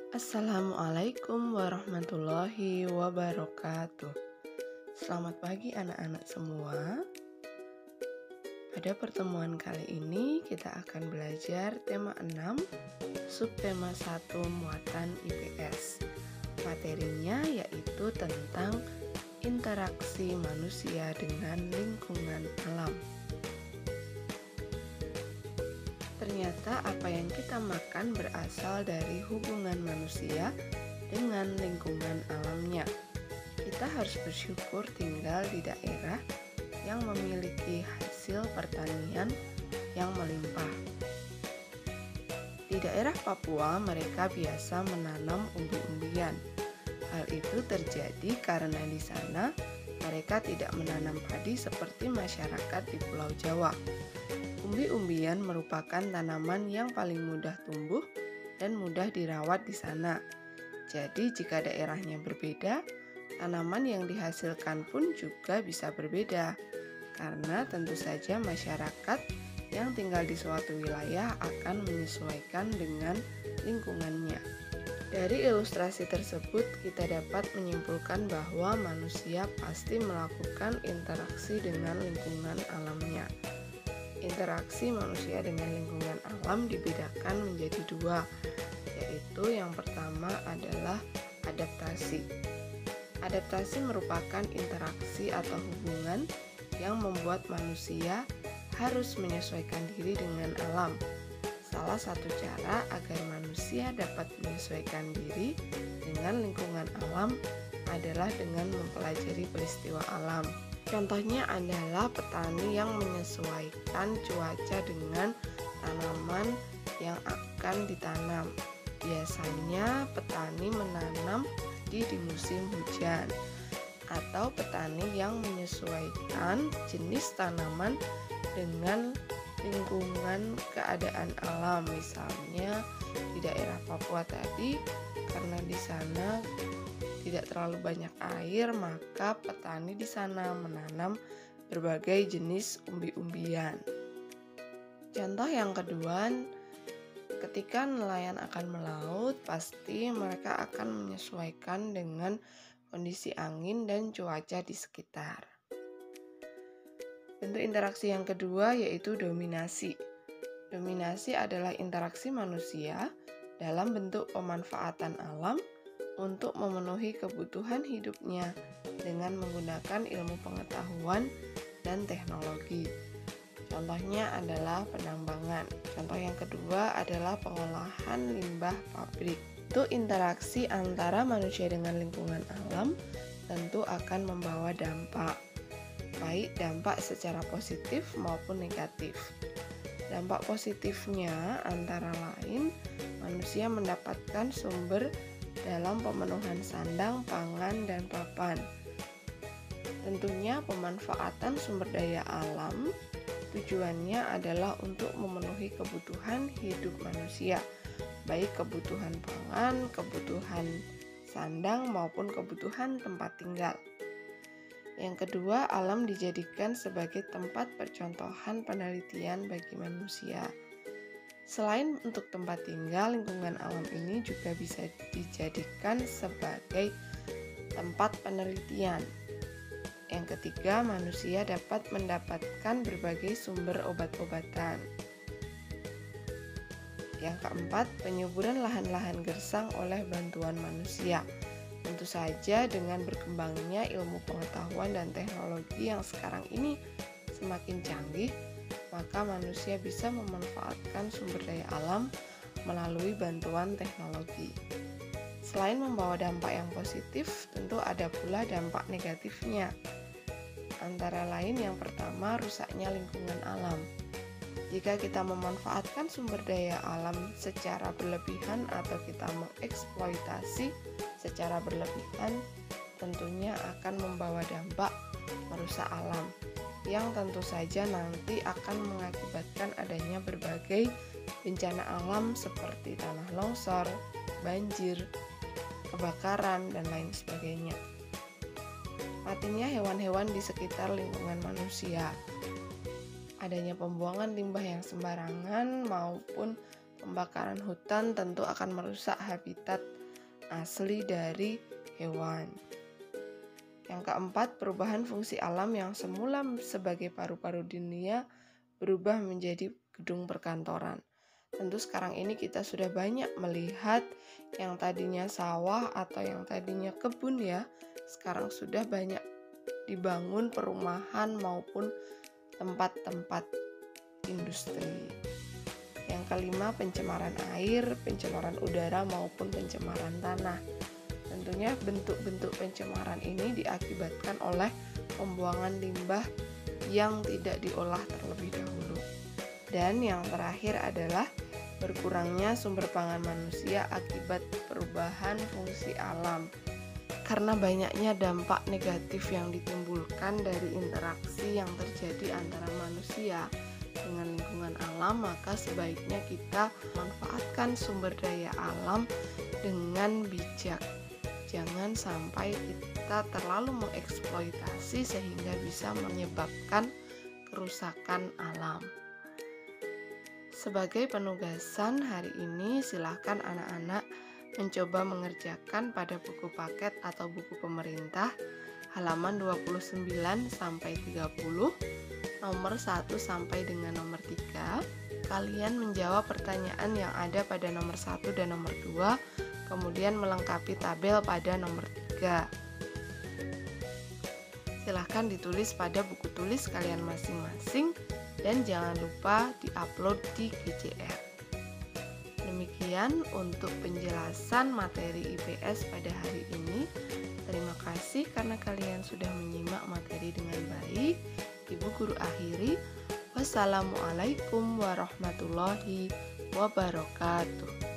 Assalamualaikum warahmatullahi wabarakatuh. Selamat pagi anak-anak semua. Pada pertemuan kali ini kita akan belajar tema 6, subtema 1 muatan IPS. Materinya yaitu tentang interaksi manusia dengan lingkungan alam. Ternyata apa yang kita makan berasal dari hubungan manusia dengan lingkungan alamnya. Kita harus bersyukur tinggal di daerah yang memiliki hasil pertanian yang melimpah. Di daerah Papua mereka biasa menanam umbi-umbian. Hal itu terjadi karena di sana mereka tidak menanam padi seperti masyarakat di Pulau Jawa. Umbi-umbian merupakan tanaman yang paling mudah tumbuh dan mudah dirawat di sana. Jadi jika daerahnya berbeda, tanaman yang dihasilkan pun juga bisa berbeda. Karena tentu saja masyarakat yang tinggal di suatu wilayah akan menyesuaikan dengan lingkungannya. Dari ilustrasi tersebut kita dapat menyimpulkan bahwa manusia pasti melakukan interaksi dengan lingkungan alamnya. Interaksi manusia dengan lingkungan alam dibedakan menjadi dua, yaitu yang pertama adalah adaptasi. Adaptasi merupakan interaksi atau hubungan yang membuat manusia harus menyesuaikan diri dengan alam. Salah satu cara agar manusia dapat menyesuaikan diri dengan lingkungan alam adalah dengan mempelajari peristiwa alam. Contohnya adalah petani yang menyesuaikan cuaca dengan tanaman yang akan ditanam. Biasanya petani menanam di musim hujan, atau petani yang menyesuaikan jenis tanaman dengan lingkungan keadaan alam. Misalnya di daerah Papua tadi, karena di sana tidak terlalu banyak air, maka petani di sana menanam berbagai jenis umbi-umbian. Contoh yang kedua, ketika nelayan akan melaut, pasti mereka akan menyesuaikan dengan kondisi angin dan cuaca di sekitar. Bentuk interaksi yang kedua yaitu dominasi. Dominasi adalah interaksi manusia dalam bentuk pemanfaatan alam untuk memenuhi kebutuhan hidupnya dengan menggunakan ilmu pengetahuan dan teknologi. Contohnya adalah penambangan. Contoh yang kedua adalah pengolahan limbah pabrik. Itu interaksi antara manusia dengan lingkungan alam tentu akan membawa dampak, baik dampak secara positif maupun negatif. Dampak positifnya antara lain manusia mendapatkan sumber dalam pemenuhan sandang, pangan, dan papan. Tentunya pemanfaatan sumber daya alam tujuannya adalah untuk memenuhi kebutuhan hidup manusia, baik kebutuhan pangan, kebutuhan sandang, maupun kebutuhan tempat tinggal. Yang kedua, alam dijadikan sebagai tempat percontohan penelitian bagi manusia. Selain untuk tempat tinggal, lingkungan alam ini juga bisa dijadikan sebagai tempat penelitian. Yang ketiga, manusia dapat mendapatkan berbagai sumber obat-obatan. Yang keempat, penyuburan lahan-lahan gersang oleh bantuan manusia. Tentu saja dengan berkembangnya ilmu pengetahuan dan teknologi yang sekarang ini semakin canggih, maka manusia bisa memanfaatkan sumber daya alam melalui bantuan teknologi. Selain membawa dampak yang positif, tentu ada pula dampak negatifnya. Antara lain yang pertama, rusaknya lingkungan alam. Jika kita memanfaatkan sumber daya alam secara berlebihan atau kita mengeksploitasi secara berlebihan, tentunya akan membawa dampak merusak alam, yang tentu saja nanti akan mengakibatkan adanya berbagai bencana alam seperti tanah longsor, banjir, kebakaran, dan lain sebagainya. Matinya hewan-hewan di sekitar lingkungan manusia. Adanya pembuangan limbah yang sembarangan maupun Pembakaran hutan tentu akan merusak habitat asli dari hewan. Yang keempat, perubahan fungsi alam yang semula sebagai paru-paru dunia berubah menjadi gedung perkantoran. Tentu sekarang ini kita sudah banyak melihat yang tadinya sawah atau yang tadinya kebun ya, sekarang sudah banyak dibangun perumahan maupun tempat-tempat industri. Yang kelima, pencemaran air, pencemaran udara maupun pencemaran tanah. Tentunya bentuk-bentuk pencemaran ini diakibatkan oleh pembuangan limbah yang tidak diolah terlebih dahulu. Dan yang terakhir adalah berkurangnya sumber pangan manusia akibat perubahan fungsi alam. Karena banyaknya dampak negatif yang ditimbulkan dari interaksi yang terjadi antara manusia dengan lingkungan alam, maka sebaiknya kita manfaatkan sumber daya alam dengan bijak. Jangan sampai kita terlalu mengeksploitasi sehingga bisa menyebabkan kerusakan alam. Sebagai penugasan hari ini, silakan anak-anak mencoba mengerjakan pada buku paket atau buku pemerintah halaman 29 sampai 30, nomor 1 sampai dengan nomor 3. Kalian menjawab pertanyaan yang ada pada nomor 1 dan nomor 2, kemudian melengkapi tabel pada nomor 3. Silahkan ditulis pada buku tulis kalian masing-masing dan jangan lupa diupload di GCR. Demikian untuk penjelasan materi IPS pada hari ini. Terima kasih karena kalian sudah menyimak materi dengan baik. Ibu guru akhiri. Wassalamualaikum warahmatullahi wabarakatuh.